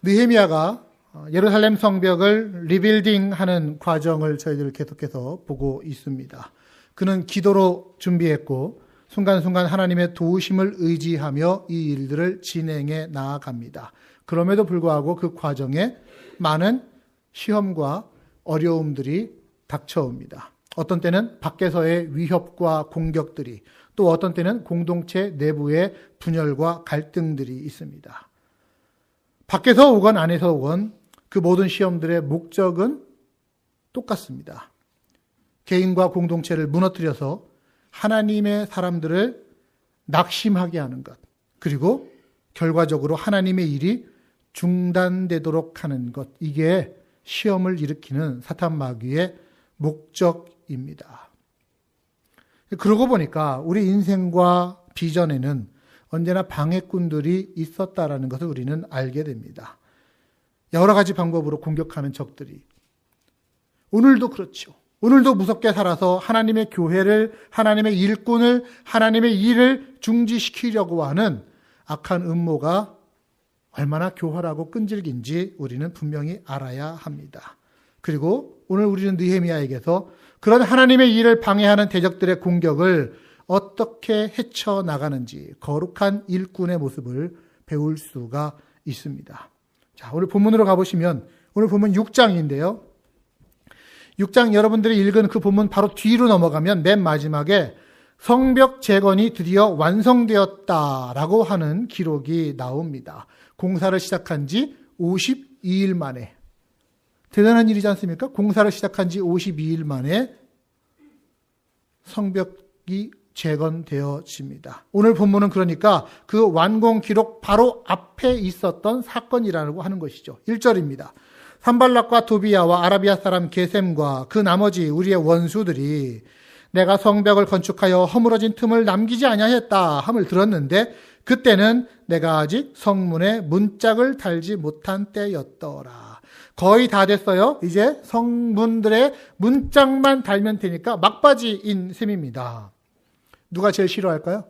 느헤미야가 예루살렘 성벽을 리빌딩하는 과정을 저희들 계속해서 보고 있습니다. 그는 기도로 준비했고 순간순간 하나님의 도우심을 의지하며 이 일들을 진행해 나아갑니다. 그럼에도 불구하고 그 과정에 많은 시험과 어려움들이 닥쳐옵니다. 어떤 때는 밖에서의 위협과 공격들이, 또 어떤 때는 공동체 내부의 분열과 갈등들이 있습니다. 밖에서 오건 안에서 오건 그 모든 시험들의 목적은 똑같습니다. 개인과 공동체를 무너뜨려서 하나님의 사람들을 낙심하게 하는 것, 그리고 결과적으로 하나님의 일이 중단되도록 하는 것, 이게 시험을 일으키는 사탄 마귀의 목적입니다. 그러고 보니까 우리 인생과 비전에는 언제나 방해꾼들이 있었다라는 것을 우리는 알게 됩니다. 여러 가지 방법으로 공격하는 적들이. 오늘도 그렇죠. 오늘도 무섭게 살아서 하나님의 교회를, 하나님의 일꾼을, 하나님의 일을 중지시키려고 하는 악한 음모가 얼마나 교활하고 끈질긴지 우리는 분명히 알아야 합니다. 그리고 오늘 우리는 느헤미야에게서 그런 하나님의 일을 방해하는 대적들의 공격을 어떻게 헤쳐나가는지 거룩한 일꾼의 모습을 배울 수가 있습니다. 자, 오늘 본문으로 가보시면 오늘 본문 6장인데요. 6장 여러분들이 읽은 그 본문 바로 뒤로 넘어가면 맨 마지막에 성벽 재건이 드디어 완성되었다라고 하는 기록이 나옵니다. 공사를 시작한 지 52일 만에. 대단한 일이지 않습니까? 공사를 시작한 지 52일 만에 성벽이 재건되어집니다. 오늘 본문은 그러니까 그 완공 기록 바로 앞에 있었던 사건이라고 하는 것이죠. 1절입니다. 산발락과 도비야와 아라비아 사람 게셈과 그 나머지 우리의 원수들이 내가 성벽을 건축하여 허물어진 틈을 남기지 아니하였다 함을 들었는데 그때는 내가 아직 성문에 문짝을 달지 못한 때였더라. 거의 다 됐어요. 이제 성문들의 문짝만 달면 되니까 막바지인 셈입니다. 누가 제일 싫어할까요?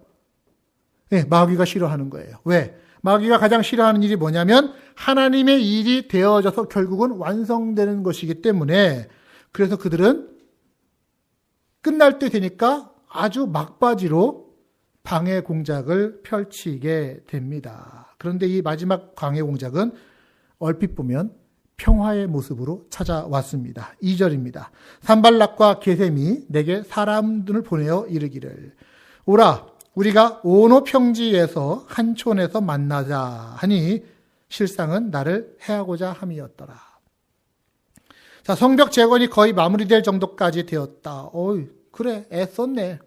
네, 마귀가 싫어하는 거예요. 왜? 마귀가 가장 싫어하는 일이 뭐냐면 하나님의 일이 되어져서 결국은 완성되는 것이기 때문에, 그래서 그들은 끝날 때 되니까 아주 막바지로 방해 공작을 펼치게 됩니다. 그런데 이 마지막 방해 공작은 얼핏 보면 평화의 모습으로 찾아왔습니다. 2절입니다. 산발락과 게셈이 내게 사람들을 보내어 이르기를 오라 우리가 오노 평지에서 한 촌에서 만나자 하니 실상은 나를 해하고자 함이었더라. 자, 성벽 재건이 거의 마무리될 정도까지 되었다. 어이, 그래, 애썼네.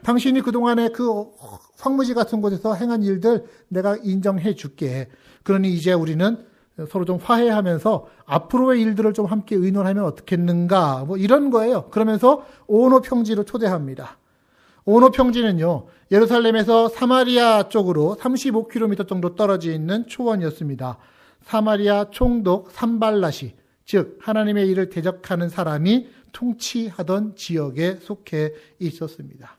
당신이 그동안에 그 황무지 같은 곳에서 행한 일들 내가 인정해 줄게. 그러니 이제 우리는 서로 좀 화해하면서 앞으로의 일들을 좀 함께 의논하면 어떻겠는가, 뭐 이런 거예요. 그러면서 오노 평지로 초대합니다. 오노 평지는요, 예루살렘에서 사마리아 쪽으로 35km 정도 떨어져 있는 초원이었습니다. 사마리아 총독 산발랏이, 즉 하나님의 일을 대적하는 사람이 통치하던 지역에 속해 있었습니다.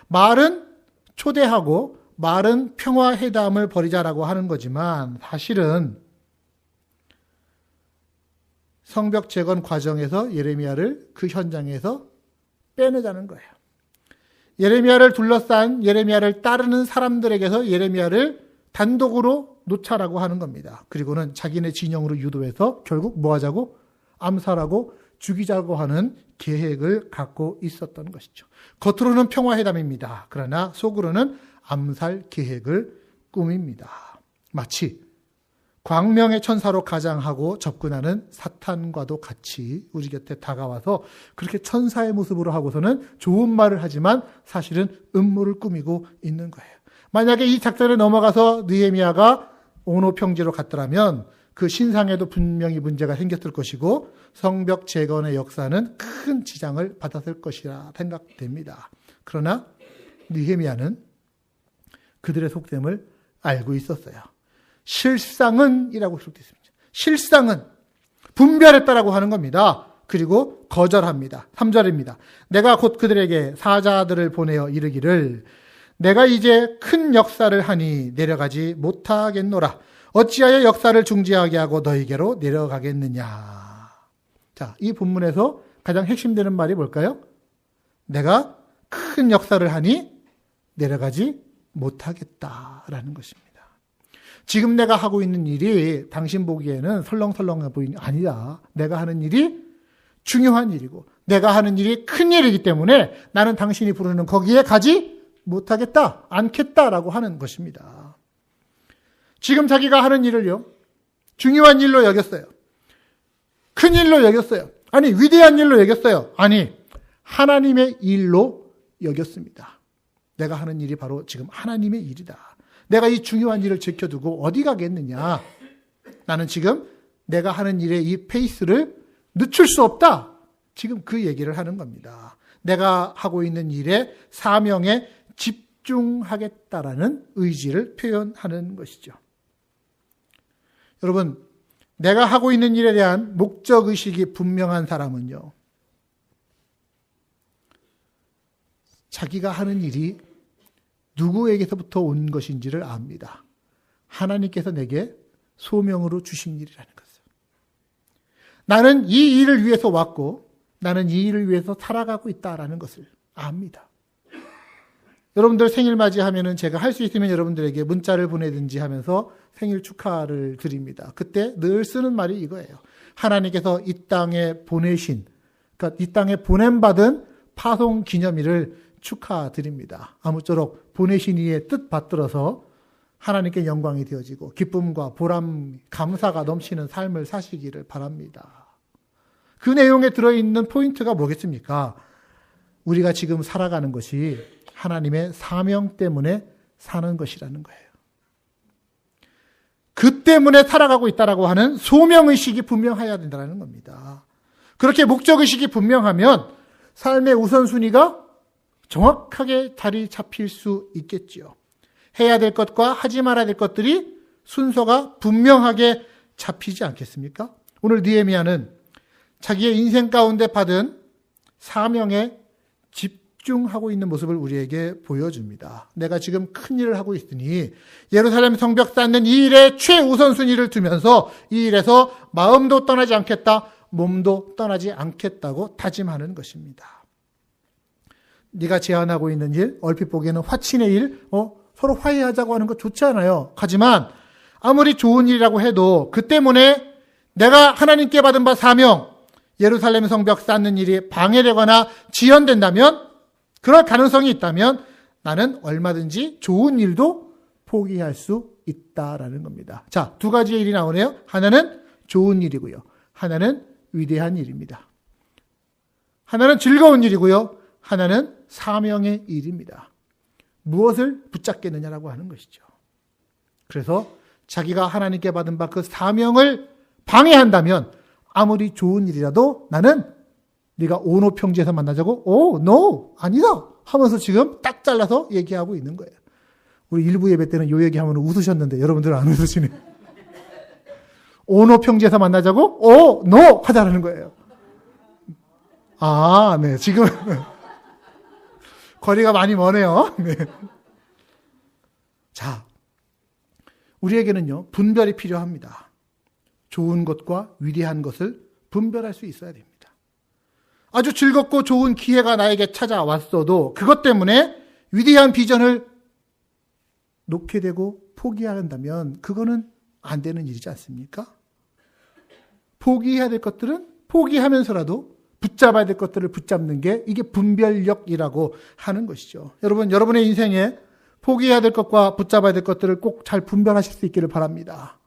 말은 초대하고 말은 평화회담을 벌이자라고 하는 거지만 사실은 성벽 재건 과정에서 예레미야를 그 현장에서 빼내자는 거예요. 예레미야를 둘러싼, 예레미야를 따르는 사람들에게서 예레미야를 단독으로 놓자라고 하는 겁니다. 그리고는 자기네 진영으로 유도해서 결국 뭐 하자고? 암살하고 죽이자고 하는 계획을 갖고 있었던 것이죠. 겉으로는 평화회담입니다. 그러나 속으로는 암살 계획을 꾸밉니다. 마치 광명의 천사로 가장하고 접근하는 사탄과도 같이 우리 곁에 다가와서 그렇게 천사의 모습으로 하고서는 좋은 말을 하지만 사실은 음모를 꾸미고 있는 거예요. 만약에 이 작전에 넘어가서 느헤미야가 오노 평지로 갔더라면 그 신상에도 분명히 문제가 생겼을 것이고 성벽 재건의 역사는 큰 지장을 받았을 것이라 생각됩니다. 그러나 느헤미야는 그들의 속셈을 알고 있었어요. 실상은 이라고 기록되어 있습니다. 실상은 분별했다라고 하는 겁니다. 그리고 거절합니다. 3절입니다. 내가 곧 그들에게 사자들을 보내어 이르기를 내가 이제 큰 역사를 하니 내려가지 못하겠노라. 어찌하여 역사를 중지하게 하고 너희에게로 내려가겠느냐. 자, 이 본문에서 가장 핵심되는 말이 뭘까요? 내가 큰 역사를 하니 내려가지 못하겠다라는 것입니다. 지금 내가 하고 있는 일이 당신 보기에는 설렁설렁해 보이니 아니다. 내가 하는 일이 중요한 일이고 내가 하는 일이 큰 일이기 때문에 나는 당신이 부르는 거기에 가지 못하겠다, 않겠다라고 하는 것입니다. 지금 자기가 하는 일을요, 중요한 일로 여겼어요. 큰 일로 여겼어요. 아니, 위대한 일로 여겼어요. 아니, 하나님의 일로 여겼습니다. 내가 하는 일이 바로 지금 하나님의 일이다. 내가 이 중요한 일을 지켜두고 어디 가겠느냐. 나는 지금 내가 하는 일에 이 페이스를 늦출 수 없다. 지금 그 얘기를 하는 겁니다. 내가 하고 있는 일에 사명에 집중하겠다라는 의지를 표현하는 것이죠. 여러분, 내가 하고 있는 일에 대한 목적의식이 분명한 사람은요, 자기가 하는 일이 누구에게서부터 온 것인지를 압니다. 하나님께서 내게 소명으로 주신 일이라는 것을. 나는 이 일을 위해서 왔고 나는 이 일을 위해서 살아가고 있다라는 것을 압니다. 여러분들 생일 맞이하면은 제가 할 수 있으면 여러분들에게 문자를 보내든지 하면서 생일 축하를 드립니다. 그때 늘 쓰는 말이 이거예요. 하나님께서 이 땅에 보내신, 그러니까 이 땅에 보냄받은 파송 기념일을 축하드립니다. 아무쪼록 보내신 이의 뜻 받들어서 하나님께 영광이 되어지고 기쁨과 보람, 감사가 넘치는 삶을 사시기를 바랍니다. 그 내용에 들어있는 포인트가 뭐겠습니까? 우리가 지금 살아가는 것이 하나님의 사명 때문에 사는 것이라는 거예요. 그 때문에 살아가고 있다라고 하는 소명의식이 분명해야 된다는 겁니다. 그렇게 목적의식이 분명하면 삶의 우선순위가 정확하게 자리 잡힐 수 있겠지요. 해야 될 것과 하지 말아야 될 것들이 순서가 분명하게 잡히지 않겠습니까? 오늘 느헤미야는 자기의 인생 가운데 받은 사명에 집중하고 있는 모습을 우리에게 보여줍니다. 내가 지금 큰 일을 하고 있으니 예루살렘 성벽 쌓는 이 일에 최우선순위를 두면서 이 일에서 마음도 떠나지 않겠다, 몸도 떠나지 않겠다고 다짐하는 것입니다. 네가 제안하고 있는 일, 얼핏 보기에는 화친의 일, 서로 화해하자고 하는 거 좋지 않아요. 하지만 아무리 좋은 일이라고 해도 그 때문에 내가 하나님께 받은 바 사명, 예루살렘 성벽 쌓는 일이 방해되거나 지연된다면, 그럴 가능성이 있다면 나는 얼마든지 좋은 일도 포기할 수 있다라는 겁니다. 자, 두 가지의 일이 나오네요. 하나는 좋은 일이고요. 하나는 위대한 일입니다. 하나는 즐거운 일이고요. 하나는 사명의 일입니다. 무엇을 붙잡겠느냐라고 하는 것이죠. 그래서 자기가 하나님께 받은 바 그 사명을 방해한다면 아무리 좋은 일이라도 나는 네가 오노평지에서 만나자고 노 아니다 하면서 지금 딱 잘라서 얘기하고 있는 거예요. 우리 일부 예배 때는 요 얘기하면 웃으셨는데 여러분들은 안 웃으시네. 오노평지에서 만나자고 노 하자라는 거예요. 아, 네, 지금 거리가 많이 머네요. 네. 자, 우리에게는요, 분별이 필요합니다. 좋은 것과 위대한 것을 분별할 수 있어야 됩니다. 아주 즐겁고 좋은 기회가 나에게 찾아왔어도 그것 때문에 위대한 비전을 놓게 되고 포기한다면 그거는 안 되는 일이지 않습니까? 포기해야 될 것들은 포기하면서라도 붙잡아야 될 것들을 붙잡는 게 이게 분별력이라고 하는 것이죠. 여러분, 여러분의 인생에 포기해야 될 것과 붙잡아야 될 것들을 꼭 잘 분별하실 수 있기를 바랍니다.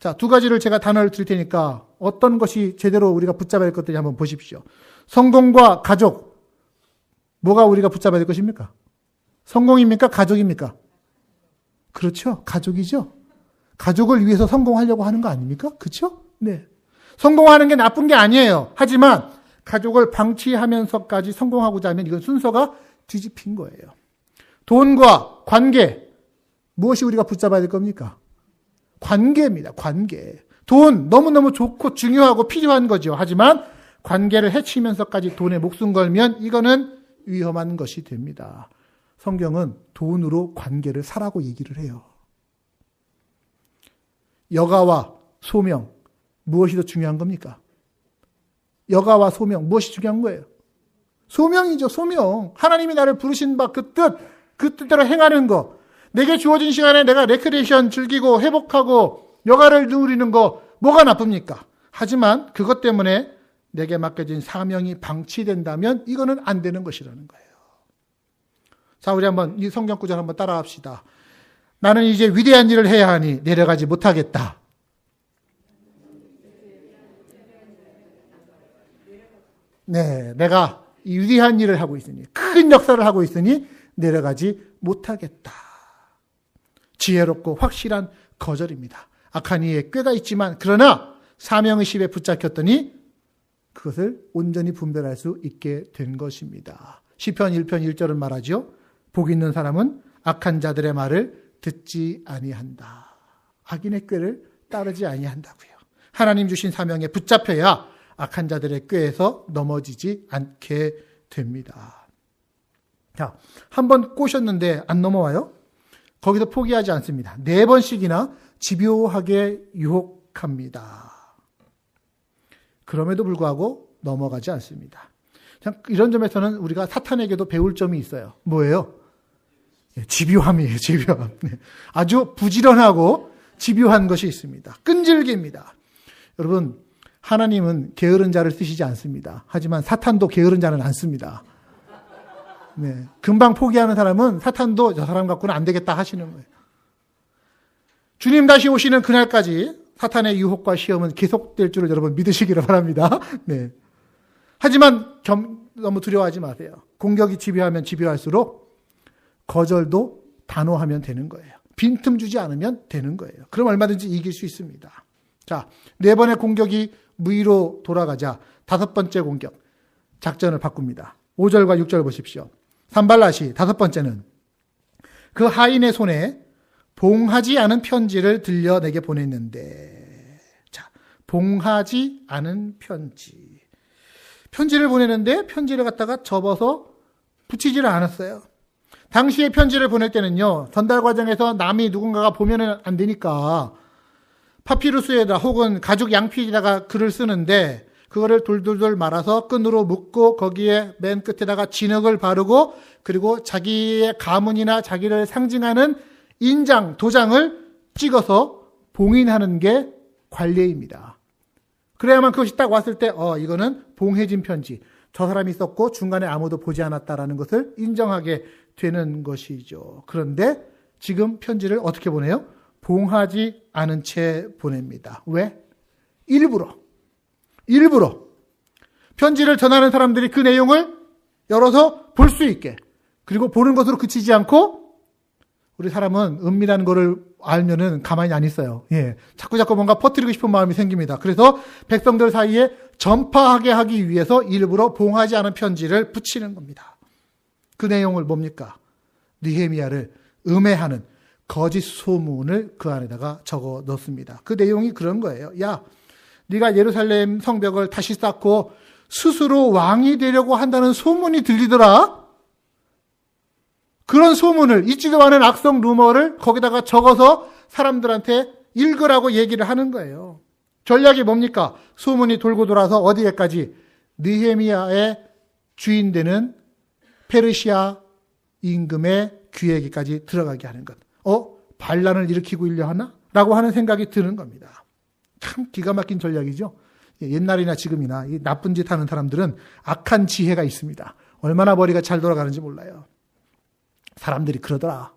자, 두 가지를 제가 단어를 드릴 테니까 어떤 것이 제대로 우리가 붙잡아야 될 것들이 한번 보십시오. 성공과 가족. 뭐가 우리가 붙잡아야 될 것입니까? 성공입니까? 가족입니까? 그렇죠. 가족이죠. 가족을 위해서 성공하려고 하는 거 아닙니까? 그렇죠? 네. 성공하는 게 나쁜 게 아니에요. 하지만 가족을 방치하면서까지 성공하고자 하면 이건 순서가 뒤집힌 거예요. 돈과 관계. 무엇이 우리가 붙잡아야 될 겁니까? 관계입니다. 관계. 돈 너무너무 좋고 중요하고 필요한 거죠. 하지만 관계를 해치면서까지 돈에 목숨 걸면 이거는 위험한 것이 됩니다. 성경은 돈으로 관계를 사라고 얘기를 해요. 여가와 소명, 무엇이 더 중요한 겁니까? 여가와 소명, 무엇이 중요한 거예요? 소명이죠, 소명. 하나님이 나를 부르신 바 그 뜻대로 행하는 거. 내게 주어진 시간에 내가 레크레이션 즐기고 회복하고 여가를 누리는 거 뭐가 나쁩니까? 하지만 그것 때문에 내게 맡겨진 사명이 방치된다면 이거는 안 되는 것이라는 거예요. 자, 우리 한번 이 성경 구절 한번 따라합시다. 나는 이제 위대한 일을 해야 하니 내려가지 못하겠다. 네, 내가 이 위대한 일을 하고 있으니, 큰 역사를 하고 있으니 내려가지 못하겠다. 지혜롭고 확실한 거절입니다. 악한 이의 꾀가 있지만 그러나 사명의식에 붙잡혔더니 그것을 온전히 분별할 수 있게 된 것입니다. 시편 1편 1절은 말하죠. 복 있는 사람은 악한 자들의 말을 듣지 아니한다. 악인의 꾀를 따르지 아니한다고요. 하나님 주신 사명에 붙잡혀야 악한 자들의 꾀에서 넘어지지 않게 됩니다. 자, 한 번 꼬셨는데 안 넘어와요? 거기서 포기하지 않습니다. 4번씩이나 집요하게 유혹합니다. 그럼에도 불구하고 넘어가지 않습니다. 이런 점에서는 우리가 사탄에게도 배울 점이 있어요. 뭐예요? 집요함이에요, 집요함. 아주 부지런하고 집요한 것이 있습니다. 끈질깁니다. 여러분, 하나님은 게으른 자를 쓰시지 않습니다. 하지만 사탄도 게으른 자는 안 씁니다. 네, 금방 포기하는 사람은 사탄도 저 사람 갖고는 안 되겠다 하시는 거예요. 주님 다시 오시는 그날까지 사탄의 유혹과 시험은 계속될 줄을 여러분 믿으시기를 바랍니다. 네. 하지만 너무 두려워하지 마세요. 공격이 집요하면 집요할수록 거절도 단호하면 되는 거예요. 빈틈 주지 않으면 되는 거예요. 그럼 얼마든지 이길 수 있습니다. 자, 4번의 공격이 무의로 돌아가자 5번째 공격, 작전을 바꿉니다. 5절과 6절 보십시오. 산발랏이 5번째는 그 하인의 손에 봉하지 않은 편지를 들려 내게 보냈는데, 자, 봉하지 않은 편지. 편지를 보내는데 편지를 갖다가 접어서 붙이지를 않았어요. 당시에 편지를 보낼 때는요, 전달 과정에서 남이 누군가가 보면은 안 되니까 파피루스에다 혹은 가죽 양피에다가 글을 쓰는데 그거를 돌돌돌 말아서 끈으로 묶고 거기에 맨 끝에다가 진흙을 바르고 그리고 자기의 가문이나 자기를 상징하는 인장, 도장을 찍어서 봉인하는 게 관례입니다. 그래야만 그것이 딱 왔을 때 이거는 봉해진 편지, 저 사람이 썼고 중간에 아무도 보지 않았다라는 것을 인정하게 되는 것이죠. 그런데 지금 편지를 어떻게 보내요? 봉하지 않은 채 보냅니다. 왜? 일부러 편지를 전하는 사람들이 그 내용을 열어서 볼 수 있게, 그리고 보는 것으로 그치지 않고, 우리 사람은 은밀한 거를 알면은 가만히 안 있어요. 예. 자꾸 뭔가 퍼뜨리고 싶은 마음이 생깁니다. 그래서 백성들 사이에 전파하게 하기 위해서 일부러 봉하지 않은 편지를 붙이는 겁니다. 그 내용을 뭡니까? 느헤미야를 음해하는 거짓 소문을 그 안에다가 적어 넣습니다. 그 내용이 그런 거예요. 야, 네가 예루살렘 성벽을 다시 쌓고 스스로 왕이 되려고 한다는 소문이 들리더라. 그런 소문을, 있지도 않은 악성 루머를 거기다가 적어서 사람들한테 읽으라고 얘기를 하는 거예요. 전략이 뭡니까? 소문이 돌고 돌아서 어디에까지? 느헤미야의 주인 되는 페르시아 임금의 귀에게까지 들어가게 하는 것. 반란을 일으키고 있려 하나? 라고 하는 생각이 드는 겁니다. 참 기가 막힌 전략이죠. 옛날이나 지금이나 이 나쁜 짓 하는 사람들은 악한 지혜가 있습니다. 얼마나 머리가 잘 돌아가는지 몰라요. 사람들이 그러더라.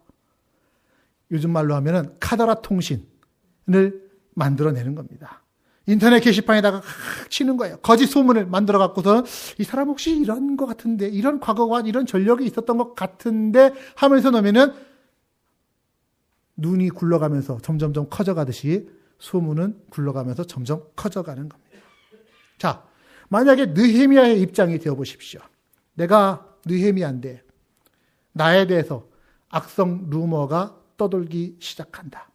요즘 말로 하면은 카더라 통신을 만들어내는 겁니다. 인터넷 게시판에다가 치는 거예요. 거짓 소문을 만들어 갖고서 이 사람 혹시 이런 것 같은데, 이런 과거와 이런 전력이 있었던 것 같은데 하면서 놓으면은 눈이 굴러가면서 점점점 커져가듯이 소문은 굴러가면서 점점 커져가는 겁니다. 자, 만약에 느헤미야의 입장이 되어 보십시오. 내가 느헤미야인데 나에 대해서 악성 루머가 떠돌기 시작한다.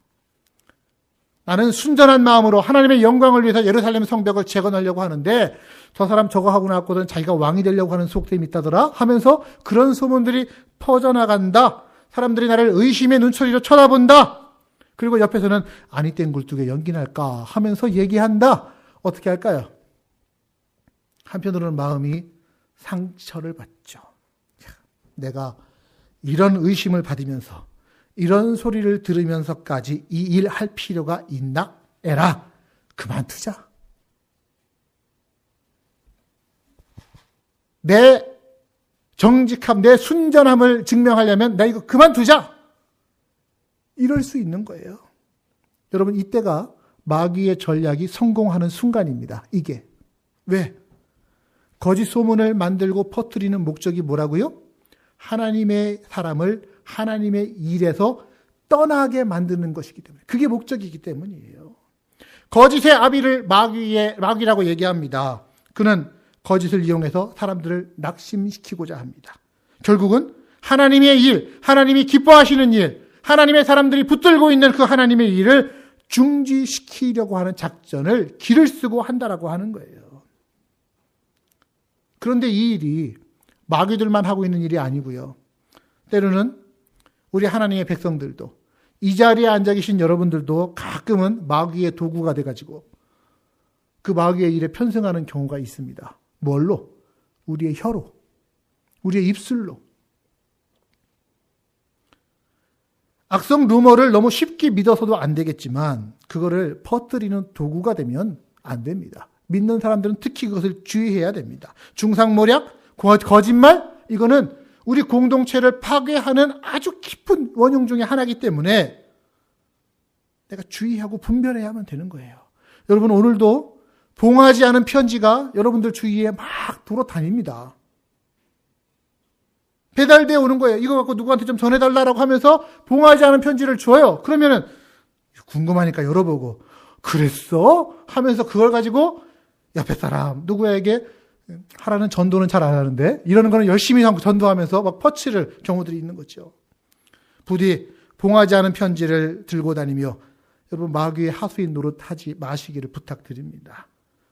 나는 순전한 마음으로 하나님의 영광을 위해서 예루살렘 성벽을 재건하려고 하는데 저 사람 저거 하고 나왔거든, 자기가 왕이 되려고 하는 속셈이 있다더라 하면서 그런 소문들이 퍼져나간다. 사람들이 나를 의심의 눈초리로 쳐다본다. 그리고 옆에서는 아니 땡 굴뚝에 연기 날까 하면서 얘기한다. 어떻게 할까요? 한편으로는 마음이 상처를 받죠. 내가 이런 의심을 받으면서 이런 소리를 들으면서까지 이 일 할 필요가 있나? 에라, 그만두자. 내 정직함, 내 순전함을 증명하려면 나 이거 그만두자. 이럴 수 있는 거예요. 여러분, 이때가 마귀의 전략이 성공하는 순간입니다. 이게. 왜? 거짓 소문을 만들고 퍼뜨리는 목적이 뭐라고요? 하나님의 사람을 하나님의 일에서 떠나게 만드는 것이기 때문에. 그게 목적이기 때문이에요. 거짓의 아비를 마귀라고 얘기합니다. 그는 거짓을 이용해서 사람들을 낙심시키고자 합니다. 결국은 하나님의 일, 하나님이 기뻐하시는 일, 하나님의 사람들이 붙들고 있는 그 하나님의 일을 중지시키려고 하는 작전을 기를 쓰고 한다라고 하는 거예요. 그런데 이 일이 마귀들만 하고 있는 일이 아니고요. 때로는 우리 하나님의 백성들도, 이 자리에 앉아 계신 여러분들도 가끔은 마귀의 도구가 돼가지고 그 마귀의 일에 편승하는 경우가 있습니다. 뭘로? 우리의 혀로, 우리의 입술로. 악성 루머를 너무 쉽게 믿어서도 안 되겠지만 그거를 퍼뜨리는 도구가 되면 안 됩니다. 믿는 사람들은 특히 그것을 주의해야 됩니다. 중상모략, 거짓말, 이거는 우리 공동체를 파괴하는 아주 깊은 원흉 중에 하나이기 때문에 내가 주의하고 분별해야만 되는 거예요. 여러분, 오늘도 봉하지 않은 편지가 여러분들 주위에 막 돌아다닙니다. 배달되어 오는 거예요. 이거 갖고 누구한테 좀 전해달라고 하면서 봉하지 않은 편지를 줘요. 그러면은 궁금하니까 열어보고 그랬어? 하면서 그걸 가지고 옆에 사람 누구에게 하라는 전도는 잘 안 하는데 이러는 거는 열심히 전도하면서 막 퍼치를 경우들이 있는 거죠. 부디 봉하지 않은 편지를 들고 다니며 여러분 마귀의 하수인 노릇하지 마시기를 부탁드립니다.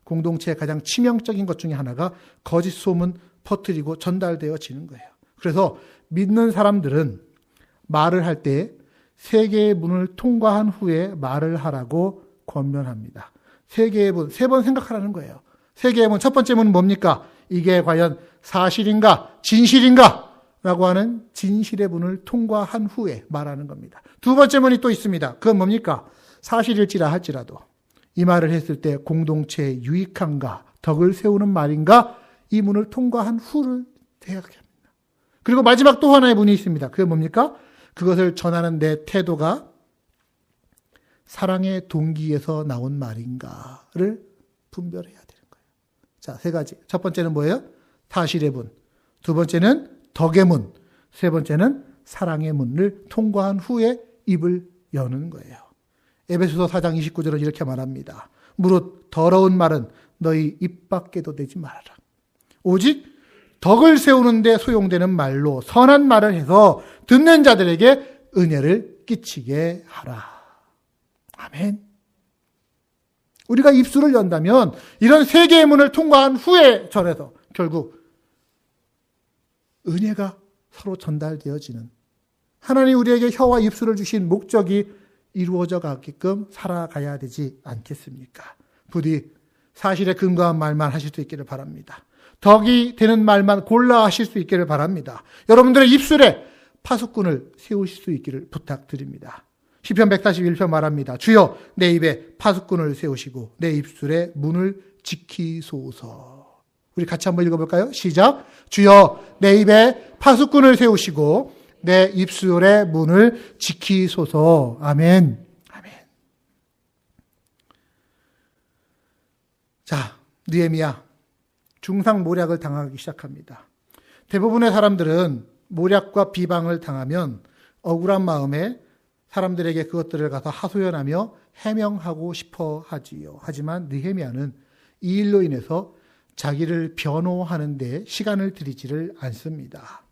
공동체의 가장 치명적인 것 중에 하나가 거짓 소문 퍼뜨리고 전달되어지는 거예요. 그래서 믿는 사람들은 말을 할 때 세 개의 문을 통과한 후에 말을 하라고 권면합니다. 세 개의 문, 3번 생각하라는 거예요. 세 개의 문, 첫 번째 문은 뭡니까? 이게 과연 사실인가? 진실인가? 라고 하는 진실의 문을 통과한 후에 말하는 겁니다. 두 번째 문이 또 있습니다. 그건 뭡니까? 사실일지라 할지라도 이 말을 했을 때 공동체에 유익한가? 덕을 세우는 말인가? 이 문을 통과한 후를 생각합니다. 그리고 마지막 또 하나의 문이 있습니다. 그게 뭡니까? 그것을 전하는 내 태도가 사랑의 동기에서 나온 말인가를 분별해야 되는 거예요. 자, 3가지. 첫 번째는 뭐예요? 사실의 문. 두 번째는 덕의 문. 세 번째는 사랑의 문을 통과한 후에 입을 여는 거예요. 에베소서 4장 29절은 이렇게 말합니다. 무릇 더러운 말은 너희 입 밖에도 내지 말아라. 오직 덕을 세우는 데 소용되는 말로 선한 말을 해서 듣는 자들에게 은혜를 끼치게 하라. 아멘. 우리가 입술을 연다면 이런 3개의 문을 통과한 후에 전해서 결국 은혜가 서로 전달되어지는 하나님 우리에게 혀와 입술을 주신 목적이 이루어져 가게끔 살아가야 되지 않겠습니까? 부디 사실에 근거한 말만 하실 수 있기를 바랍니다. 덕이 되는 말만 골라 하실 수 있기를 바랍니다. 여러분들의 입술에 파수꾼을 세우실 수 있기를 부탁드립니다. 시편 141편 말합니다. 주여 내 입에 파수꾼을 세우시고 내 입술에 문을 지키소서. 우리 같이 한번 읽어볼까요? 시작. 주여 내 입에 파수꾼을 세우시고 내 입술에 문을 지키소서. 아멘. 아멘. 자, 느헤미야 중상 모략을 당하기 시작합니다. 대부분의 사람들은 모략과 비방을 당하면 억울한 마음에 사람들에게 그것들을 가서 하소연하며 해명하고 싶어 하지요. 하지만 느헤미야는 이 일로 인해서 자기를 변호하는 데 시간을 들이지를 않습니다.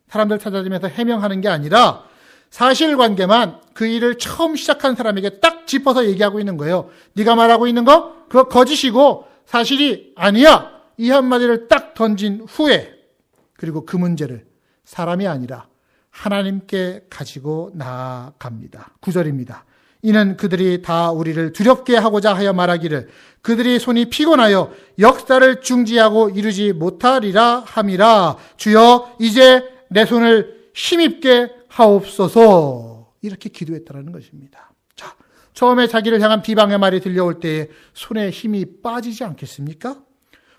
사람들 찾아다니면서 해명하는 게 아니라 사실관계만 그 일을 처음 시작한 사람에게 딱 짚어서 얘기하고 있는 거예요. 네가 말하고 있는 거 그거 거짓이고 사실이 아니야. 이 한마디를 딱 던진 후에 그리고 그 문제를 사람이 아니라 하나님께 가지고 나아갑니다. 9절입니다. 이는 그들이 다 우리를 두렵게 하고자 하여 말하기를 그들이 손이 피곤하여 역사를 중지하고 이루지 못하리라 함이라. 주여 이제 내 손을 힘입게 하옵소서. 이렇게 기도했다는 것입니다. 자, 처음에 자기를 향한 비방의 말이 들려올 때에 손에 힘이 빠지지 않겠습니까?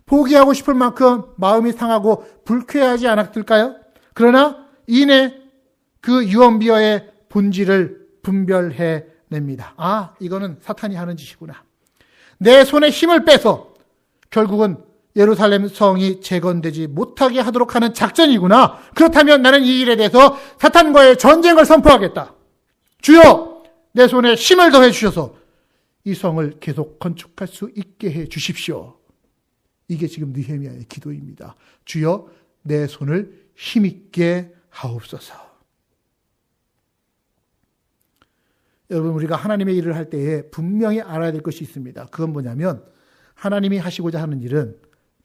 포기하고 싶을 만큼 마음이 상하고 불쾌하지 않았을까요? 그러나 이내 그 유언비어의 본질을 분별해 냅니다. 아, 이거는 사탄이 하는 짓이구나. 내 손에 힘을 빼서 결국은 예루살렘 성이 재건되지 못하게 하도록 하는 작전이구나. 그렇다면 나는 이 일에 대해서 사탄과의 전쟁을 선포하겠다. 주여, 내 손에 힘을 더해 주셔서 이 성을 계속 건축할 수 있게 해 주십시오. 이게 지금 느헤미야의 기도입니다. 주여, 내 손을 힘있게 하옵소서. 여러분, 우리가 하나님의 일을 할 때에 분명히 알아야 될 것이 있습니다. 그건 뭐냐면 하나님이 하시고자 하는 일은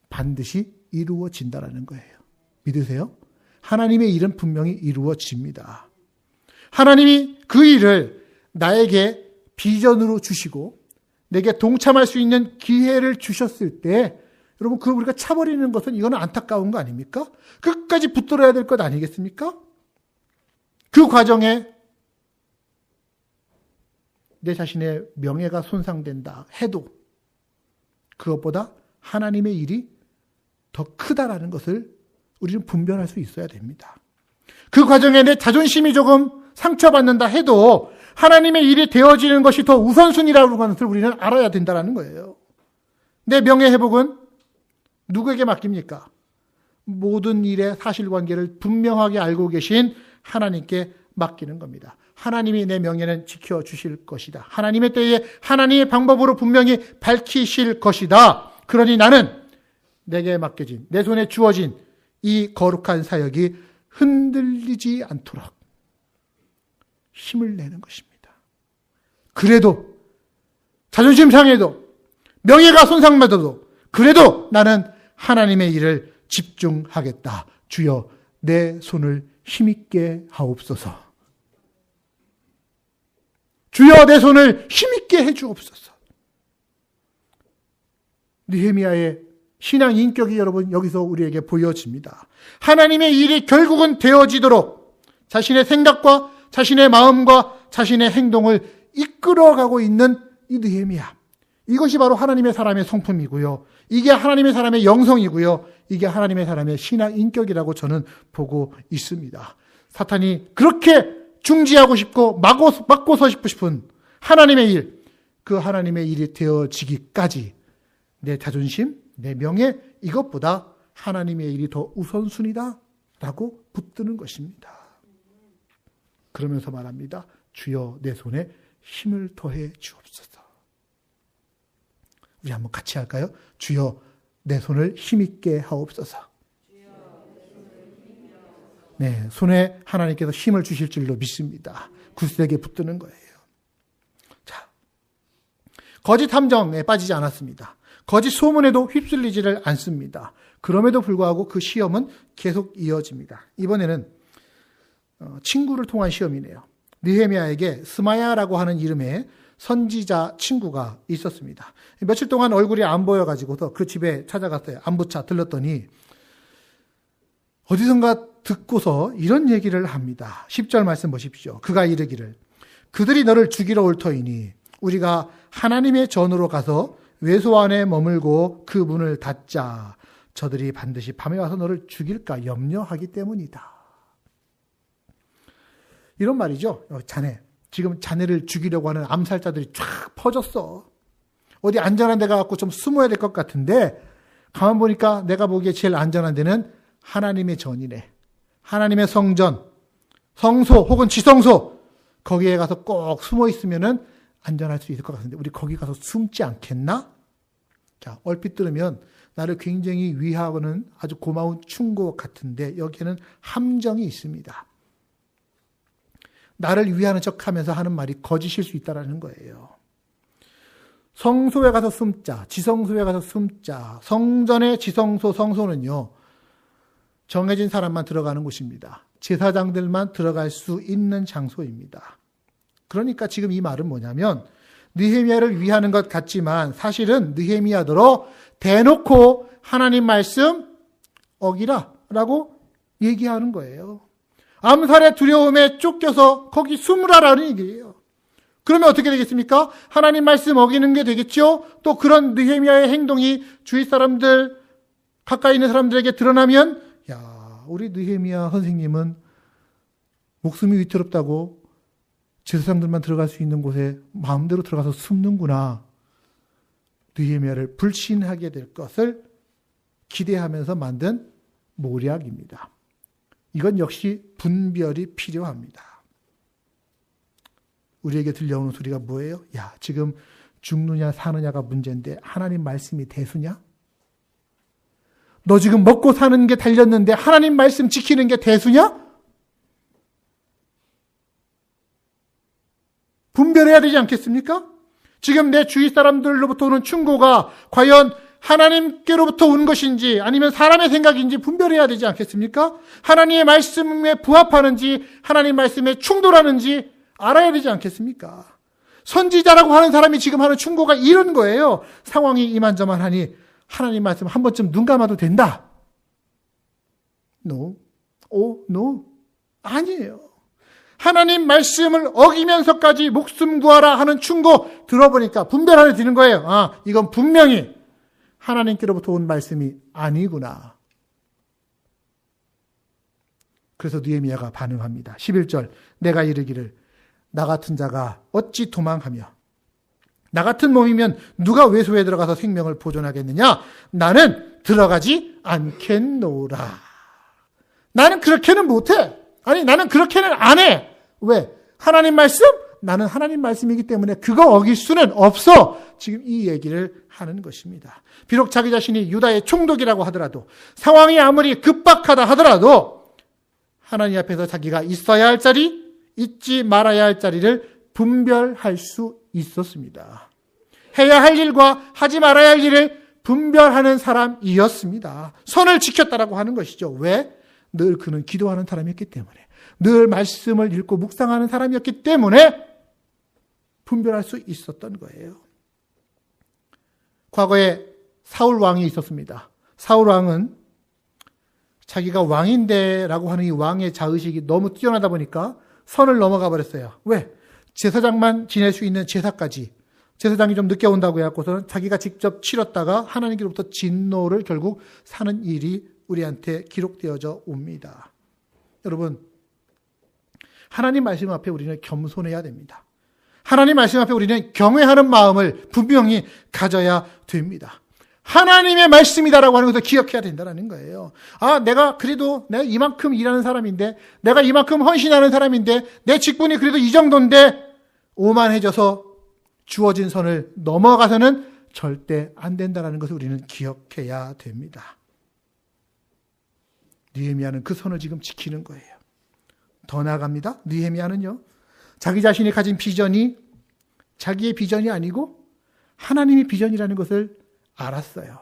반드시 이루어진다라는 거예요. 믿으세요? 하나님의 일은 분명히 이루어집니다. 하나님이 그 일을 나에게 비전으로 주시고 내게 동참할 수 있는 기회를 주셨을 때 여러분, 그걸 우리가 차버리는 것은 이거는 안타까운 거 아닙니까? 끝까지 붙들어야 될 것 아니겠습니까? 그 과정에 내 자신의 명예가 손상된다 해도 그것보다 하나님의 일이 더 크다라는 것을 우리는 분별할 수 있어야 됩니다. 그 과정에 내 자존심이 조금 상처받는다 해도 하나님의 일이 되어지는 것이 더 우선순위라는 것을 우리는 알아야 된다는 거예요. 내 명예 회복은 누구에게 맡깁니까? 모든 일의 사실관계를 분명하게 알고 계신 하나님께 맡기는 겁니다. 하나님이 내 명예는 지켜주실 것이다. 하나님의 때에 하나님의 방법으로 분명히 밝히실 것이다. 그러니 나는 내게 맡겨진, 내 손에 주어진 이 거룩한 사역이 흔들리지 않도록 힘을 내는 것입니다. 그래도 자존심 상해도 명예가 손상받아도 그래도 나는 하나님의 일을 집중하겠다. 주여 내 손을 힘있게 하옵소서. 주여 내 손을 힘있게 해주옵소서. 느헤미야의 신앙 인격이 여러분 여기서 우리에게 보여집니다. 하나님의 일이 결국은 되어지도록 자신의 생각과 자신의 마음과 자신의 행동을 이끌어가고 있는 이 느헤미야. 이것이 바로 하나님의 사람의 성품이고요. 이게 하나님의 사람의 영성이고요. 이게 하나님의 사람의 신앙 인격이라고 저는 보고 있습니다. 사탄이 그렇게 중지하고 싶고 막고 서고 싶은 하나님의 일, 그 하나님의 일이 되어지기까지 내 자존심, 내 명예, 이것보다 하나님의 일이 더 우선순위다라고 붙드는 것입니다. 그러면서 말합니다. 주여 내 손에 힘을 더해 주옵소서. 우리 한번 같이 할까요? 주여 내 손을 힘있게 하옵소서. 네, 손에 하나님께서 힘을 주실 줄로 믿습니다. 굳세게 붙드는 거예요. 자, 거짓 함정에 빠지지 않았습니다. 거짓 소문에도 휩쓸리지를 않습니다. 그럼에도 불구하고 그 시험은 계속 이어집니다. 이번에는 친구를 통한 시험이네요. 느헤미야에게 스마야라고 하는 이름의 선지자 친구가 있었습니다. 며칠 동안 얼굴이 안 보여가지고서 그 집에 찾아갔어요. 안부차 들렀더니 어디선가 듣고서 이런 얘기를 합니다. 10절 말씀 보십시오. 그가 이르기를 그들이 너를 죽이러 올 터이니 우리가 하나님의 전으로 가서 외소 안에 머물고 그 문을 닫자. 저들이 반드시 밤에 와서 너를 죽일까 염려하기 때문이다. 이런 말이죠. 자네, 지금 자네를 죽이려고 하는 암살자들이 쫙 퍼졌어. 어디 안전한 데 가서 좀 숨어야 될 것 같은데 가만 보니까 내가 보기에 제일 안전한 데는 하나님의 전이네. 하나님의 성전, 성소 혹은 지성소, 거기에 가서 꼭 숨어 있으면은 안전할 수 있을 것 같은데 우리 거기 가서 숨지 않겠나? 자, 얼핏 들으면 나를 굉장히 위하고는 아주 고마운 충고 같은데 여기에는 함정이 있습니다. 나를 위하는 척하면서 하는 말이 거짓일 수 있다는 거예요. 성소에 가서 숨자, 지성소에 가서 숨자. 성전의 지성소, 성소는요, 정해진 사람만 들어가는 곳입니다. 제사장들만 들어갈 수 있는 장소입니다. 그러니까 지금 이 말은 뭐냐면 느헤미야를 위하는 것 같지만 사실은 느헤미야더러 대놓고 하나님 말씀 어기라 라고 얘기하는 거예요. 암살의 두려움에 쫓겨서 거기 숨으라라는 얘기예요. 그러면 어떻게 되겠습니까? 하나님 말씀 어기는 게 되겠죠? 또 그런 느헤미야의 행동이 주위 사람들, 가까이 있는 사람들에게 드러나면 야, 우리 느헤미야 선생님은 목숨이 위태롭다고 제사장들만 들어갈 수 있는 곳에 마음대로 들어가서 숨는구나. 느헤미야를 불신하게 될 것을 기대하면서 만든 모략입니다. 이건 역시 분별이 필요합니다. 우리에게 들려오는 소리가 뭐예요? 야, 지금 죽느냐 사느냐가 문제인데 하나님 말씀이 대수냐? 너 지금 먹고 사는 게 달렸는데 하나님 말씀 지키는 게 대수냐? 분별해야 되지 않겠습니까? 지금 내 주위 사람들로부터 오는 충고가 과연 하나님께로부터 온 것인지 아니면 사람의 생각인지 분별해야 되지 않겠습니까? 하나님의 말씀에 부합하는지 하나님 말씀에 충돌하는지 알아야 되지 않겠습니까? 선지자라고 하는 사람이 지금 하는 충고가 이런 거예요. 상황이 이만저만하니 하나님 말씀 한 번쯤 눈 감아도 된다. No. No. 아니에요. 하나님 말씀을 어기면서까지 목숨 구하라 하는 충고 들어보니까 분별하게 되는 거예요. 아, 이건 분명히 하나님께로부터 온 말씀이 아니구나. 그래서 느헤미야가 반응합니다. 11절 내가 이르기를 나 같은 자가 어찌 도망하며 나 같은 몸이면 누가 외소에 들어가서 생명을 보존하겠느냐? 나는 들어가지 않겠노라. 나는 그렇게는 못해. 아니 나는 그렇게는 안 해. 왜? 하나님 말씀? 나는 하나님 말씀이기 때문에 그거 어길 수는 없어. 지금 이 얘기를 하는 것입니다. 비록 자기 자신이 유다의 총독이라고 하더라도 상황이 아무리 급박하다 하더라도 하나님 앞에서 자기가 있어야 할 자리, 있지 말아야 할 자리를 분별할 수 있었습니다. 해야 할 일과 하지 말아야 할 일을 분별하는 사람이었습니다. 선을 지켰다라고 하는 것이죠. 왜? 늘 그는 기도하는 사람이었기 때문에, 늘 말씀을 읽고 묵상하는 사람이었기 때문에 분별할 수 있었던 거예요. 과거에 사울 왕이 있었습니다. 사울 왕은 자기가 왕인데라고 하는 이 왕의 자의식이 너무 뛰어나다 보니까 선을 넘어가 버렸어요. 왜? 제사장만 지낼 수 있는 제사까지, 제사장이 좀 늦게 온다고 해갖고서는 자기가 직접 치렀다가 하나님께로부터 진노를 결국 사는 일이 우리한테 기록되어져 옵니다. 여러분, 하나님 말씀 앞에 우리는 겸손해야 됩니다. 하나님 말씀 앞에 우리는 경외하는 마음을 분명히 가져야 됩니다. 하나님의 말씀이다라고 하는 것을 기억해야 된다는 거예요. 아, 내가 이만큼 일하는 사람인데, 내가 이만큼 헌신하는 사람인데, 내 직분이 그래도 이 정도인데, 오만해져서 주어진 선을 넘어가서는 절대 안 된다는 것을 우리는 기억해야 됩니다. 느헤미야는 그 선을 지금 지키는 거예요. 더 나아갑니다. 느헤미야는요, 자기 자신이 가진 비전이 자기의 비전이 아니고 하나님의 비전이라는 것을 알았어요.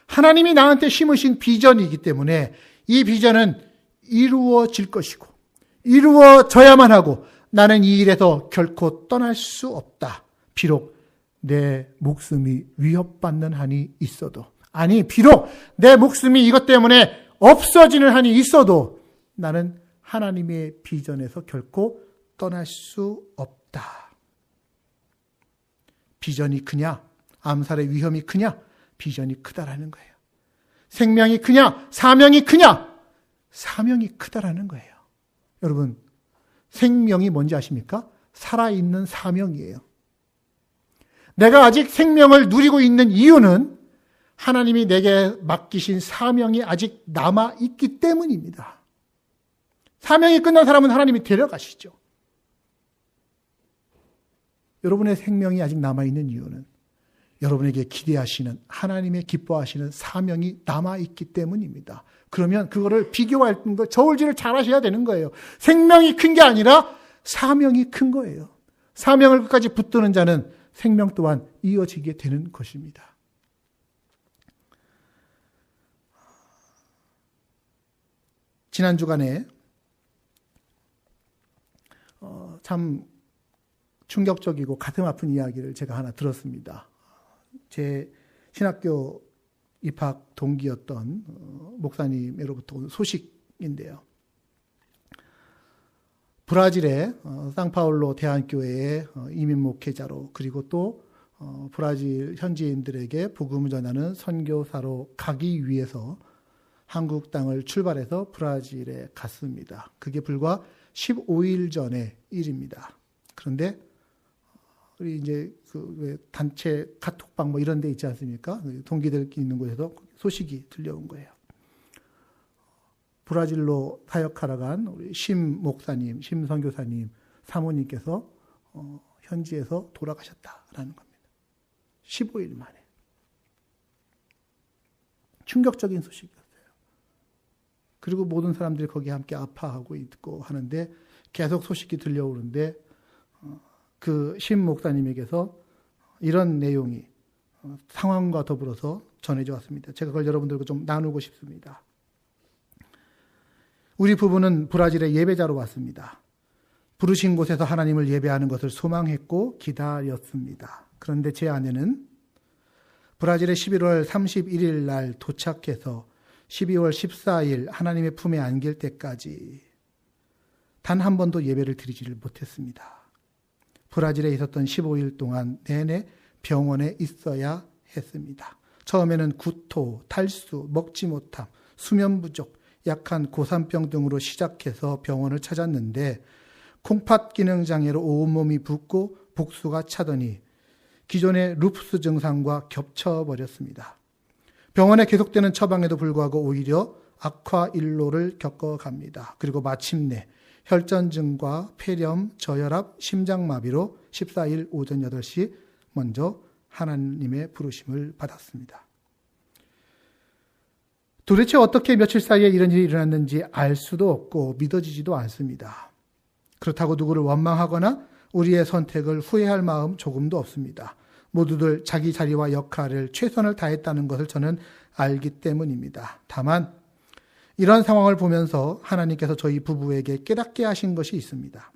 하나님이 나한테 심으신 비전이기 때문에 이 비전은 이루어질 것이고 이루어져야만 하고 나는 이 일에서 결코 떠날 수 없다. 비록 내 목숨이 위협받는 한이 있어도, 아니 비록 내 목숨이 이것 때문에 없어지는 한이 있어도 나는 하나님의 비전에서 결코 떠날 수 없다. 비전이 크냐? 암살의 위험이 크냐? 비전이 크다라는 거예요. 생명이 크냐? 사명이 크냐? 사명이 크다라는 거예요. 여러분, 생명이 뭔지 아십니까? 살아있는 사명이에요. 내가 아직 생명을 누리고 있는 이유는 하나님이 내게 맡기신 사명이 아직 남아있기 때문입니다. 사명이 끝난 사람은 하나님이 데려가시죠. 여러분의 생명이 아직 남아있는 이유는 여러분에게 기대하시는, 하나님의 기뻐하시는 사명이 남아있기 때문입니다. 그러면 그거를 비교할 거, 저울질을 잘 하셔야 되는 거예요. 생명이 큰 게 아니라 사명이 큰 거예요. 사명을 끝까지 붙드는 자는 생명 또한 이어지게 되는 것입니다. 지난 주간에 참 충격적이고 가슴 아픈 이야기를 제가 하나 들었습니다. 제 신학교 입학 동기였던 목사님으로부터 온 소식인데요. 브라질의 상파울로 대한교회의 이민 목회자로, 그리고 또 브라질 현지인들에게 복음을 전하는 선교사로 가기 위해서 한국 땅을 출발해서 브라질에 갔습니다. 그게 불과 15일 전의 일입니다. 그런데 우리 이제 그 단체 카톡방 뭐 이런 데 있지 않습니까? 동기들 있는 곳에서 소식이 들려온 거예요. 브라질로 사역하러 간 우리 심 목사님, 심 선교사님 사모님께서 현지에서 돌아가셨다라는 겁니다. 15일 만에. 충격적인 소식이었어요. 그리고 모든 사람들이 거기 함께 아파하고 있고 하는데 계속 소식이 들려오는데 그 심 목사님에게서 이런 내용이 상황과 더불어서 전해져 왔습니다. 제가 그걸 여러분들과 좀 나누고 싶습니다. 우리 부부는 브라질에 예배자로 왔습니다. 부르신 곳에서 하나님을 예배하는 것을 소망했고 기다렸습니다. 그런데 제 아내는 브라질에 11월 31일 날 도착해서 12월 14일 하나님의 품에 안길 때까지 단 한 번도 예배를 드리지를 못했습니다. 브라질에 있었던 15일 동안 내내 병원에 있어야 했습니다. 처음에는 구토, 탈수, 먹지 못함, 수면 부족, 약한 고산병 등으로 시작해서 병원을 찾았는데 콩팥 기능 장애로 온몸이 붓고 복수가 차더니 기존의 루푸스 증상과 겹쳐버렸습니다. 병원에 계속되는 처방에도 불구하고 오히려 악화일로를 겪어갑니다. 그리고 마침내 혈전증과 폐렴, 저혈압, 심장마비로 14일 오전 8시 먼저 하나님의 부르심을 받았습니다. 도대체 어떻게 며칠 사이에 이런 일이 일어났는지 알 수도 없고 믿어지지도 않습니다. 그렇다고 누구를 원망하거나 우리의 선택을 후회할 마음 조금도 없습니다. 모두들 자기 자리와 역할을 최선을 다했다는 것을 저는 알기 때문입니다. 다만 이런 상황을 보면서 하나님께서 저희 부부에게 깨닫게 하신 것이 있습니다.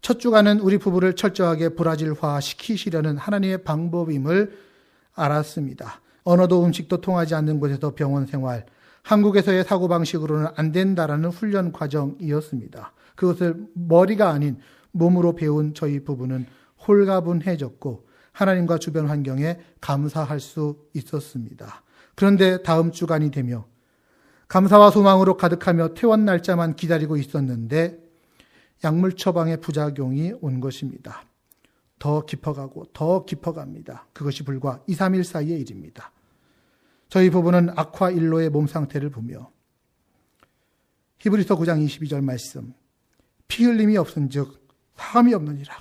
첫 주간은 우리 부부를 철저하게 브라질화 시키시려는 하나님의 방법임을 알았습니다. 언어도 음식도 통하지 않는 곳에서 병원 생활, 한국에서의 사고방식으로는 안 된다라는 훈련 과정이었습니다. 그것을 머리가 아닌 몸으로 배운 저희 부부는 홀가분해졌고 하나님과 주변 환경에 감사할 수 있었습니다. 그런데 다음 주간이 되며 감사와 소망으로 가득하며 퇴원 날짜만 기다리고 있었는데 약물 처방의 부작용이 온 것입니다. 더 깊어가고 더 깊어갑니다. 그것이 불과 2, 3일 사이의 일입니다. 저희 부부는 악화일로의 몸 상태를 보며 히브리서 9장 22절 말씀, 피 흘림이 없은즉 사함이 없느니라.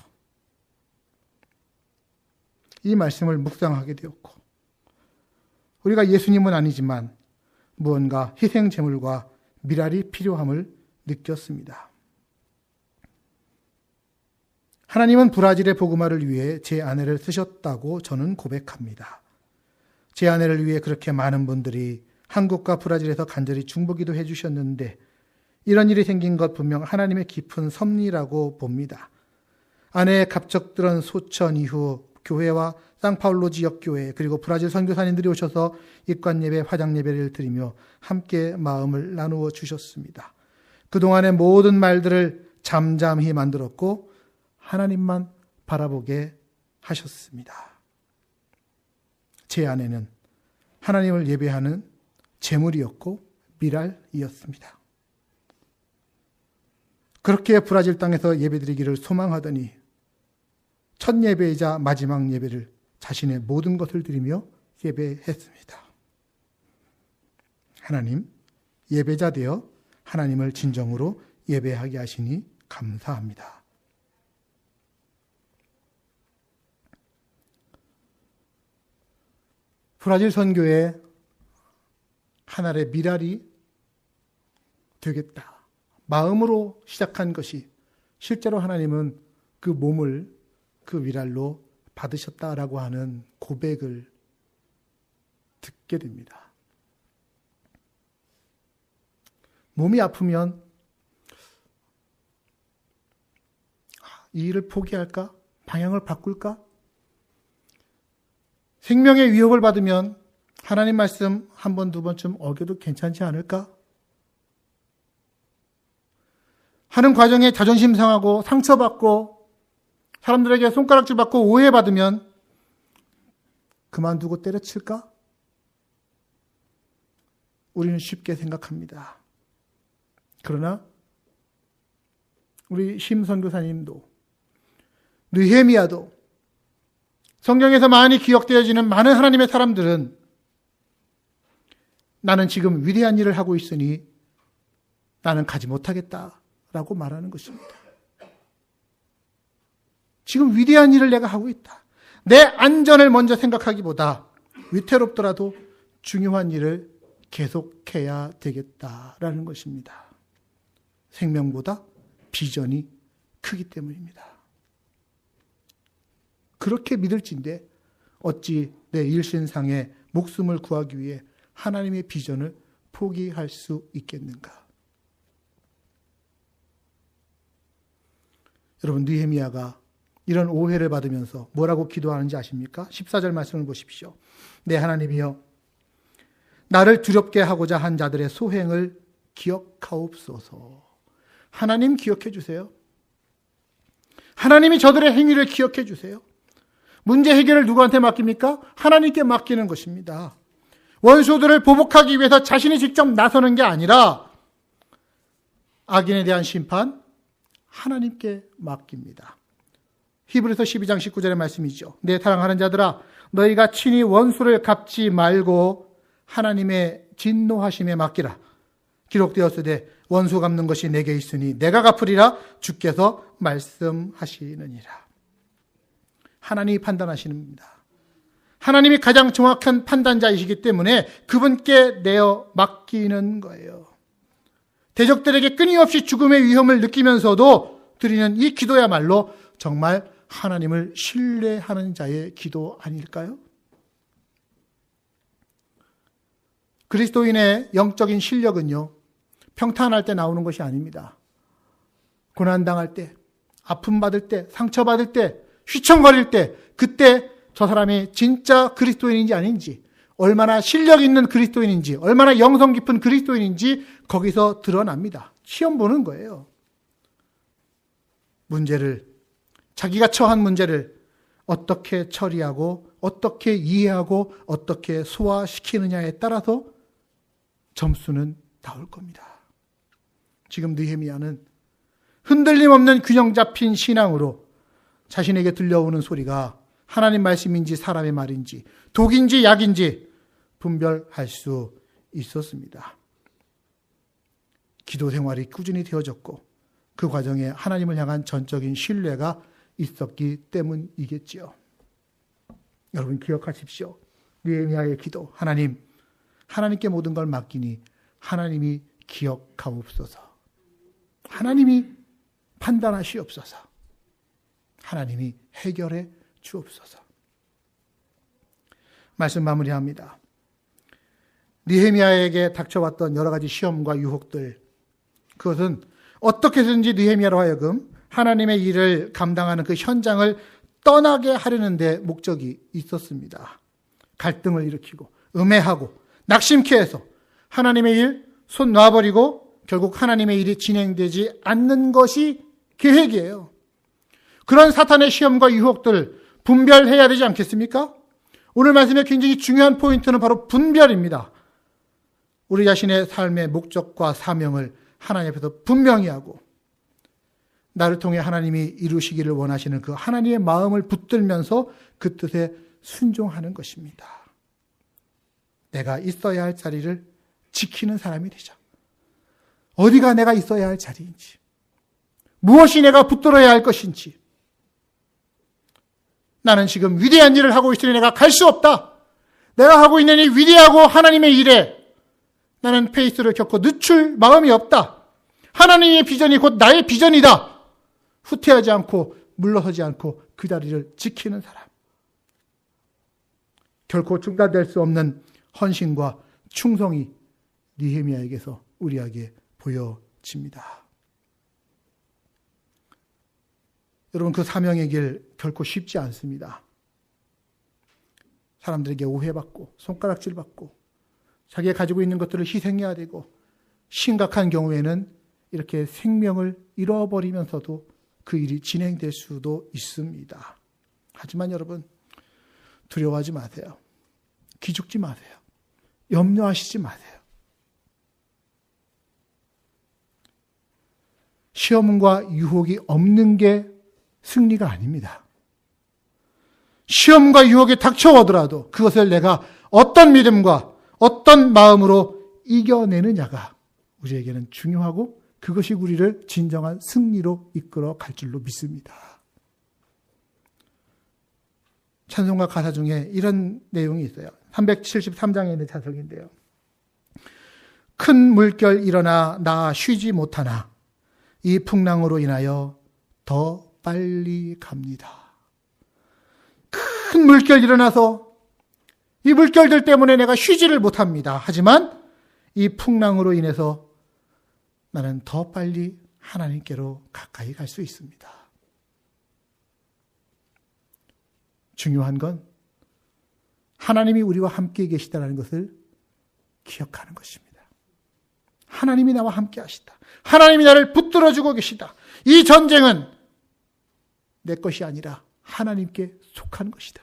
이 말씀을 묵상하게 되었고 우리가 예수님은 아니지만 무언가 희생 제물과 미랄이 필요함을 느꼈습니다. 하나님은 브라질의 복음화를 위해 제 아내를 쓰셨다고 저는 고백합니다. 제 아내를 위해 그렇게 많은 분들이 한국과 브라질에서 간절히 중보기도 해주셨는데 이런 일이 생긴 것 분명 하나님의 깊은 섭리라고 봅니다. 아내의 갑작스런 소천 이후 교회와 상파울로 지역교회 그리고 브라질 선교사님들이 오셔서 입관예배, 화장예배를 드리며 함께 마음을 나누어 주셨습니다. 그동안의 모든 말들을 잠잠히 만들었고 하나님만 바라보게 하셨습니다. 제 아내는 하나님을 예배하는 제물이었고 미랄이었습니다. 그렇게 브라질 땅에서 예배드리기를 소망하더니 첫 예배이자 마지막 예배를 자신의 모든 것을 드리며 예배했습니다. 하나님, 예배자 되어 하나님을 진정으로 예배하게 하시니 감사합니다. 브라질 선교의 하나의 미랄이 되겠다. 마음으로 시작한 것이 실제로 하나님은 그 몸을 그 미랄로 받으셨다라고 하는 고백을 듣게 됩니다. 몸이 아프면 이 일을 포기할까? 방향을 바꿀까? 생명의 위협을 받으면 하나님 말씀 한 번, 두 번쯤 어겨도 괜찮지 않을까? 하는 과정에 자존심 상하고 상처받고 사람들에게 손가락질 받고 오해받으면 그만두고 때려칠까? 우리는 쉽게 생각합니다. 그러나 우리 심 선교사님도 느헤미야도 성경에서 많이 기억되어지는 많은 하나님의 사람들은 나는 지금 위대한 일을 하고 있으니 나는 가지 못하겠다라고 말하는 것입니다. 지금 위대한 일을 내가 하고 있다. 내 안전을 먼저 생각하기보다 위태롭더라도 중요한 일을 계속해야 되겠다라는 것입니다. 생명보다 비전이 크기 때문입니다. 그렇게 믿을진데 어찌 내 일신상의 목숨을 구하기 위해 하나님의 비전을 포기할 수 있겠는가? 여러분, 느헤미야가 이런 오해를 받으면서 뭐라고 기도하는지 아십니까? 14절 말씀을 보십시오. 내 하나님이여, 나를 두렵게 하고자 한 자들의 소행을 기억하옵소서. 하나님 기억해 주세요. 하나님이 저들의 행위를 기억해 주세요. 문제 해결을 누구한테 맡깁니까? 하나님께 맡기는 것입니다. 원수들을 보복하기 위해서 자신이 직접 나서는 게 아니라 악인에 대한 심판 하나님께 맡깁니다. 히브리서 12장 19절의 말씀이죠. 내 사랑하는 자들아, 너희가 친히 원수를 갚지 말고 하나님의 진노하심에 맡기라. 기록되었으되 원수 갚는 것이 내게 있으니 내가 갚으리라 주께서 말씀하시느니라. 하나님이 판단하시는 겁니다. 하나님이 가장 정확한 판단자이시기 때문에 그분께 내어 맡기는 거예요. 대적들에게 끊임없이 죽음의 위험을 느끼면서도 드리는 이 기도야말로 정말 하나님을 신뢰하는 자의 기도 아닐까요? 그리스도인의 영적인 실력은요, 평탄할 때 나오는 것이 아닙니다. 고난당할 때, 아픔받을 때, 상처받을 때, 휘청거릴 때, 그때 저 사람이 진짜 그리스도인인지 아닌지, 얼마나 실력 있는 그리스도인인지, 얼마나 영성 깊은 그리스도인인지 거기서 드러납니다. 시험 보는 거예요. 자기가 처한 문제를 어떻게 처리하고, 어떻게 이해하고, 어떻게 소화시키느냐에 따라서 점수는 나올 겁니다. 지금 느헤미야는 흔들림 없는 균형 잡힌 신앙으로 자신에게 들려오는 소리가 하나님 말씀인지 사람의 말인지 독인지 약인지 분별할 수 있었습니다. 기도 생활이 꾸준히 되어졌고 그 과정에 하나님을 향한 전적인 신뢰가 있었기 때문이겠지요. 여러분 기억하십시오. 느헤미야의 기도, 하나님께 모든 걸 맡기니 하나님이 기억하옵소서. 하나님이 판단하시옵소서. 하나님이 해결해 주옵소서. 말씀 마무리합니다. 느헤미야에게 닥쳐왔던 여러 가지 시험과 유혹들, 그것은 어떻게든지 느헤미야로 하여금 하나님의 일을 감당하는 그 현장을 떠나게 하려는 데 목적이 있었습니다. 갈등을 일으키고 음해하고 낙심케 해서 하나님의 일 손 놔버리고 결국 하나님의 일이 진행되지 않는 것이 계획이에요. 그런 사탄의 시험과 유혹들 분별해야 되지 않겠습니까? 오늘 말씀의 굉장히 중요한 포인트는 바로 분별입니다. 우리 자신의 삶의 목적과 사명을 하나님 앞에서 분명히 하고 나를 통해 하나님이 이루시기를 원하시는 그 하나님의 마음을 붙들면서 그 뜻에 순종하는 것입니다. 내가 있어야 할 자리를 지키는 사람이 되자. 어디가 내가 있어야 할 자리인지, 무엇이 내가 붙들어야 할 것인지, 나는 지금 위대한 일을 하고 있으니 내가 갈 수 없다. 내가 하고 있는 이 위대하고 하나님의 일에 나는 페이스를 겪고 늦출 마음이 없다. 하나님의 비전이 곧 나의 비전이다. 후퇴하지 않고 물러서지 않고 그 자리를 지키는 사람. 결코 중단될 수 없는 헌신과 충성이 느헤미야에게서 우리에게 보여집니다. 여러분, 그 사명의 길 결코 쉽지 않습니다. 사람들에게 오해받고 손가락질받고 자기가 가지고 있는 것들을 희생해야 되고, 심각한 경우에는 이렇게 생명을 잃어버리면서도 그 일이 진행될 수도 있습니다. 하지만 여러분, 두려워하지 마세요. 기죽지 마세요. 염려하시지 마세요. 시험과 유혹이 없는 게 승리가 아닙니다. 시험과 유혹이 닥쳐오더라도 그것을 내가 어떤 믿음과 어떤 마음으로 이겨내느냐가 우리에게는 중요하고, 그것이 우리를 진정한 승리로 이끌어 갈 줄로 믿습니다. 찬송가 가사 중에 이런 내용이 있어요. 373장에 있는 찬송인데요. 큰 물결 일어나 나 쉬지 못하나 이 풍랑으로 인하여 더 빨리 갑니다. 큰 물결 일어나서 이 물결들 때문에 내가 쉬지를 못합니다. 하지만 이 풍랑으로 인해서 나는 더 빨리 하나님께로 가까이 갈 수 있습니다. 중요한 건 하나님이 우리와 함께 계시다는 것을 기억하는 것입니다. 하나님이 나와 함께 하시다. 하나님이 나를 붙들어주고 계시다. 이 전쟁은 내 것이 아니라 하나님께 속한 것이다.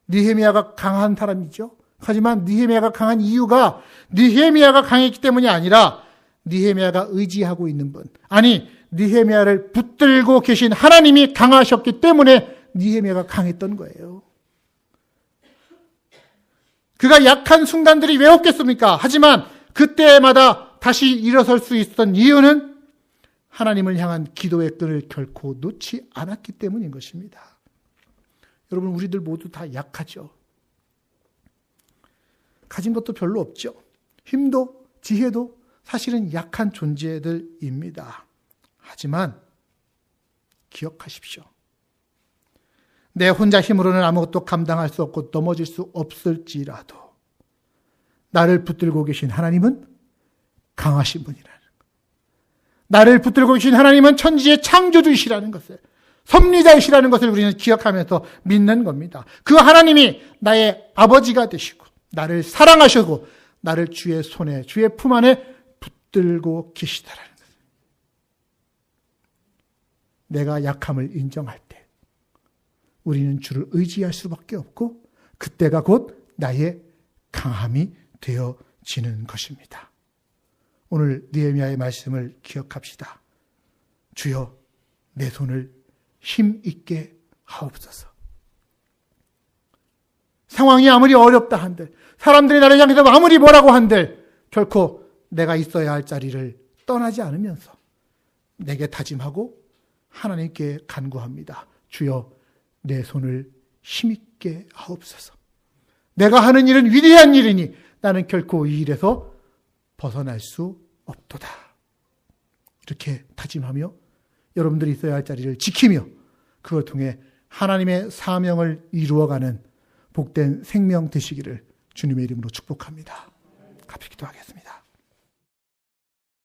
느헤미야가 강한 사람이죠. 하지만 느헤미야가 강한 이유가 느헤미야가 강했기 때문이 아니라 느헤미야가 의지하고 있는 분, 아니 느헤미야를 붙들고 계신 하나님이 강하셨기 때문에 느헤미야가 강했던 거예요. 그가 약한 순간들이 왜 없겠습니까? 하지만 그때마다 다시 일어설 수 있었던 이유는 하나님을 향한 기도의 끈을 결코 놓지 않았기 때문인 것입니다. 여러분, 우리들 모두 다 약하죠. 가진 것도 별로 없죠. 힘도 지혜도 사실은 약한 존재들입니다. 하지만 기억하십시오. 내 혼자 힘으로는 아무것도 감당할 수 없고 넘어질 수 없을지라도 나를 붙들고 계신 하나님은 강하신 분이라는 것. 나를 붙들고 계신 하나님은 천지의 창조주이시라는 것을, 섭리자이시라는 것을 우리는 기억하면서 믿는 겁니다. 그 하나님이 나의 아버지가 되시고 나를 사랑하시고 나를 주의 손에, 주의 품 안에 붙들고 계시다라는 것을. 내가 약함을 인정할 때 우리는 주를 의지할 수밖에 없고, 그때가 곧 나의 강함이 되어지는 것입니다. 오늘 느헤미야의 말씀을 기억합시다. 주여, 내 손을 힘있게 하옵소서. 상황이 아무리 어렵다 한들, 사람들이 나를 향해서 아무리 뭐라고 한들 결코 내가 있어야 할 자리를 떠나지 않으면서 내게 다짐하고 하나님께 간구합니다. 주여, 내 손을 힘있게 하옵소서. 내가 하는 일은 위대한 일이니 나는 결코 이 일에서 벗어날 수 없도다. 이렇게 다짐하며 여러분들이 있어야 할 자리를 지키며 그걸 통해 하나님의 사명을 이루어가는 복된 생명 되시기를 주님의 이름으로 축복합니다. 같이 기도하겠습니다.